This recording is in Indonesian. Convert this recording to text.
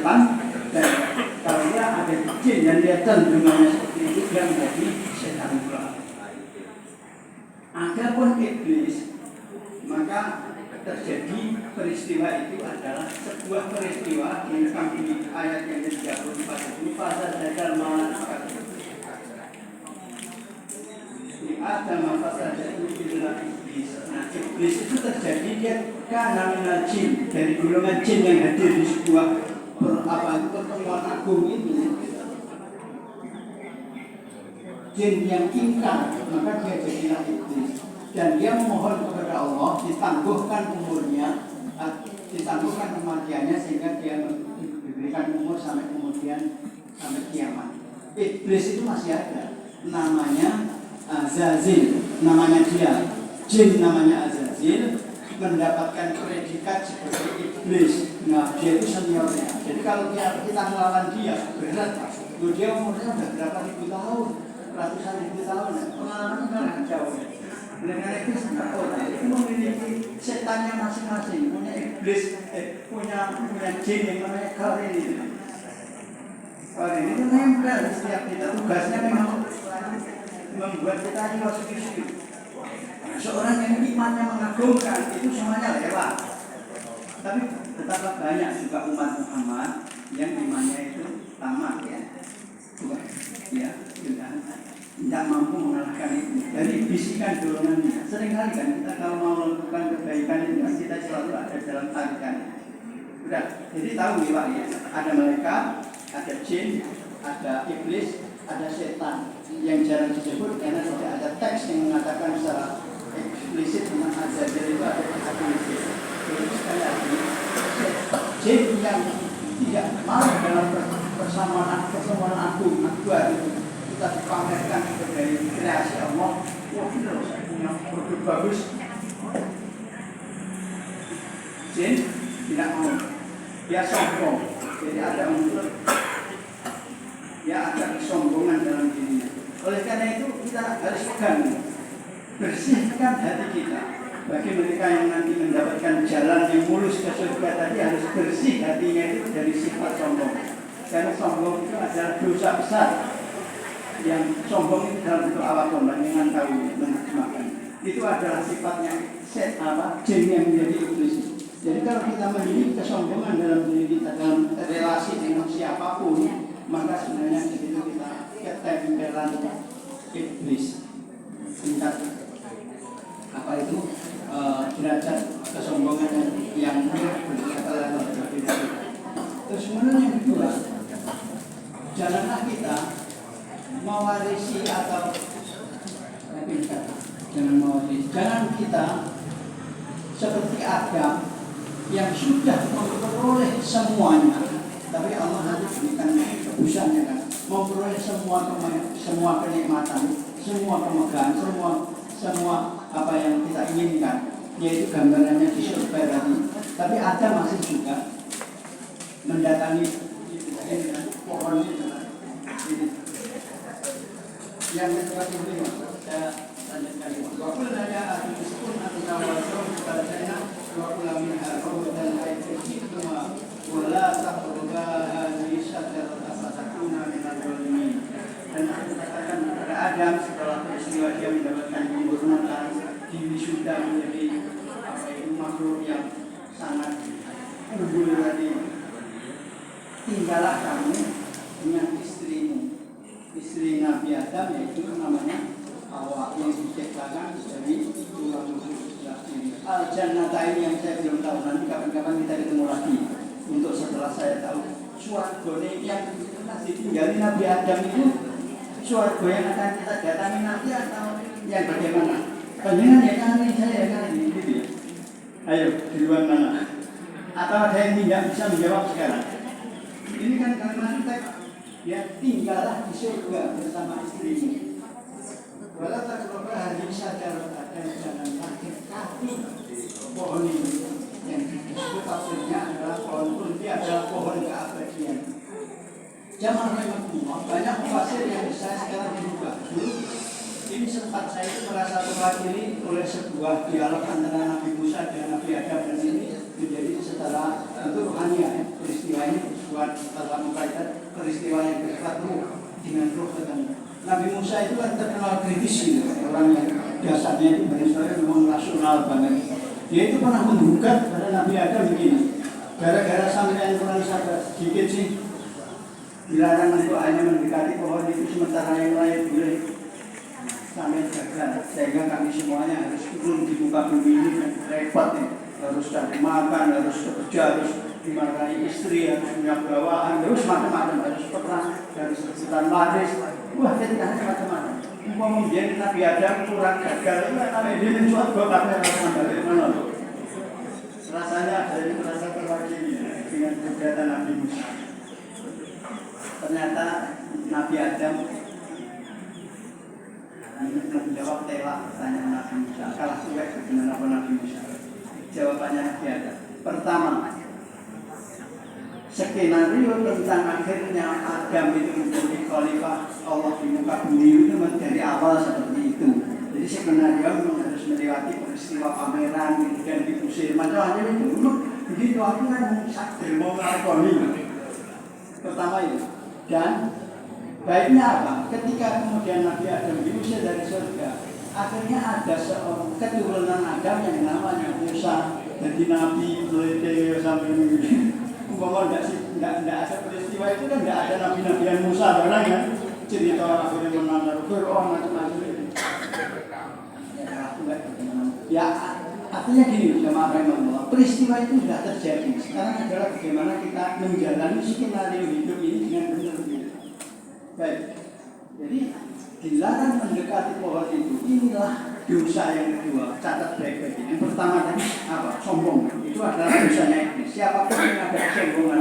setan, dan kalau dia ada jin dan dia cenderungannya seperti itu, dia menjadi setan pula. Adapun iblis, maka terjadi peristiwa itu adalah sebuah peristiwa yang di ayat yang ke-34 ini pada dasar manusia. Di Adam pada dasar iblis. Nah, iblis itu terjadi dia karena minal jin, dari golongan jin yang hadir di sebuah pertemuan agung itu. Jin yang ingkar, maka dia jadilah iblis. Dan dia memohon kepada Allah ditangguhkan umurnya, ditangguhkan kematiannya sehingga dia diberikan umur sampai kemudian sampai kiamat. Iblis itu masih ada, namanya Azazil, namanya dia jin, namanya Azazil, mendapatkan predikat sebagai iblis. Nah, dia itu seniornya. Jadi kalau kita melawan dia berat, dia umurnya sudah berapa ribu tahun, ratusan ribu tahun, pengalaman kan jauh. Dengan iblis itu memiliki setannya masing-masing, punya iblis, punya jin yang namanya Qarin itu. Qarin itu nempel di setiap kita, tugasnya memang membuat kita hidup. Seorang yang imannya mengagumkan itu semuanya lewat. Tapi betapa banyak juga umat Muhammad yang imannya itu tamat ya, sudah tidak mampu mengalahkan itu. Dari bisikan dorongannya. Seringkali kan kita kalau mau melakukan kebaikan itu kita selalu ada dalam tarikan. Sudah, jadi tahu ya Pak ya. Ada malaikat, ada jin, ada iblis, ada setan. Yang jarang disebut karena tidak ada teks yang mengatakan secara eksplisit tentang azazil itu ada di satu iblis. Jadi sekali lagi, jin yang tidak mau dalam persamaan agung itu kita dipamerkan dari kreasi Allah. Wah, kita punya produk bagus. Jin tidak mau, dia sombong. Jadi ada unsur, ya ada kesombongan dalam dirinya. Oleh karena itu kita harus pegang, bersihkan hati kita. Bagi mereka yang nanti mendapatkan jalan yang mulus ke surga tadi harus bersih hatinya itu dari sifat sombong. Karena sombong itu adalah dosa besar. Yang sombong itu dalam bentuk awakon, dengan tahu menerjemahkan. Itu adalah sifatnya jin yang menjadi iblis. Jadi kalau kita memiliki kesombongan dalam diri kita dalam relasi dengan siapapun, maka sebenarnya di situ kita ketempelan iblis. Tingkat apa itu derajat kesombongan yang berbeda. Terus kemudian yang kedua, janganlah kita mewarisi atau jangan kita seperti Adam yang sudah memperoleh semuanya, tapi Allah nanti berikan tebusannya kan, memperoleh semua kenikmatan, semua kemegahan, semua apa yang kita inginkan, yaitu gambarannya di surga tadi. Tapi Adam masih juga mendatangi pohon itu. Yang kedua ini saya lanjutkan. Waktu nanya ahli disebut atau nawasro kepada saya waktu lamin haroh dan air kecil semua wala sabroga hadisat dan asatakuna minal dolimi. Dan aku katakan kepada Adam setelah peristiwa dia mendapatkan kehormatan diri sudah menjadi makhluk yang sangat unggul tadi. Tinggallah kamu dengan istrimu, istri Nabi Adam, yaitu namanya Hawa, yang diciptakan dari tulang rusuk sebelah kiri. Al-Jannata ini yang saya belum tahu, nanti kapan-kapan kita ketemu lagi. Untuk setelah saya tahu suarga yang ditinggali Nabi Adam itu, suarga yang akan kita datangi nanti atau yang bagaimana? Panjangan ya kan ini saya kan ini gitu ya. Ayo duluan mana? Atau ada yang tidak bisa menjawab sekarang? Ini kan kalimat teks, ya tinggallah di surga bersama istrimu. Walau tak berubah hari sadar dan jangan sakit kaki pohon ini yang disebut tafsirnya adalah pohon kunti, adalah pohon keabadian. Zaman Rasulullah banyak mufassir yang saya sekarang dibuka. Ini sempat saya merasa terwakili oleh sebuah dialog antara Nabi Musa dan Nabi Adam, dan ini menjadi secara itu rohania ya. Peristiwa ini sebuah surat Al-Muqaddas peristiwa yang berkatu dengan roh ketemu. Nabi Musa itu kan terkenal kritis gitu, orang yang biasanya itu berdasarkan memang rasional banget. Dia itu pernah menggugat pada Nabi Adam begini, gara-gara sampean kurang sabar sedikit sih, dilarang untuk hanya mendekati pohon itu sementara yang lain boleh sampai gagal, sehingga kami semuanya harus turun di muka bumi ini repot nih. Harus cari makan, harus kerja, harus dimarahi istri, harus punya bawahan, harus macam-macam, harus perang, harus rebutan waris. Wah, jadi macam-macam. Mau membiarkan Nabi Adam kurang gagal, itu namanya dia mencuat gue pakai rasa balik mana? Rasanya dari merasa terwakili dengan kegiatan Nabi Musa. Ternyata Nabi Adam menjawab telak pertanyaan Nabi Musa. Kalah suka dengan apa Nabi Musa? Jawabannya Nabi Adam. Pertama, skenario tentang akhirnya Adam itu menjadi khalifah Allah di muka bumi itu dari awal seperti itu. Jadi skenario harus melewati peristiwa pameran dan diusir macam-macam itu. Begitu aku kan sakit mau melakoni. Pertama itu. Dan baiknya apa? Ketika kemudian Nabi Adam diusir dari surga, akhirnya ada seorang keturunan Adam yang namanya Musa, jadi Nabi Belete sampai ini. Umpama tidak ada peristiwa itu kan tidak ada Nabi-Nabian Musa barang ya. Cerita akhirnya menang Fir'aun macam-macam itu. Ya artinya gini jemaah rahimahullah, peristiwa itu sudah terjadi. Sekarang adalah bagaimana kita menjalani skenario hidup ini dengan benar. Baik, jadi dilarang mendekati pohon itu. Inilah dosa yang kedua. Catat baik-baik. Yang pertama tadi apa? Sombong. Itu adalah dosanya iblis. Siapapun yang ada kesombongan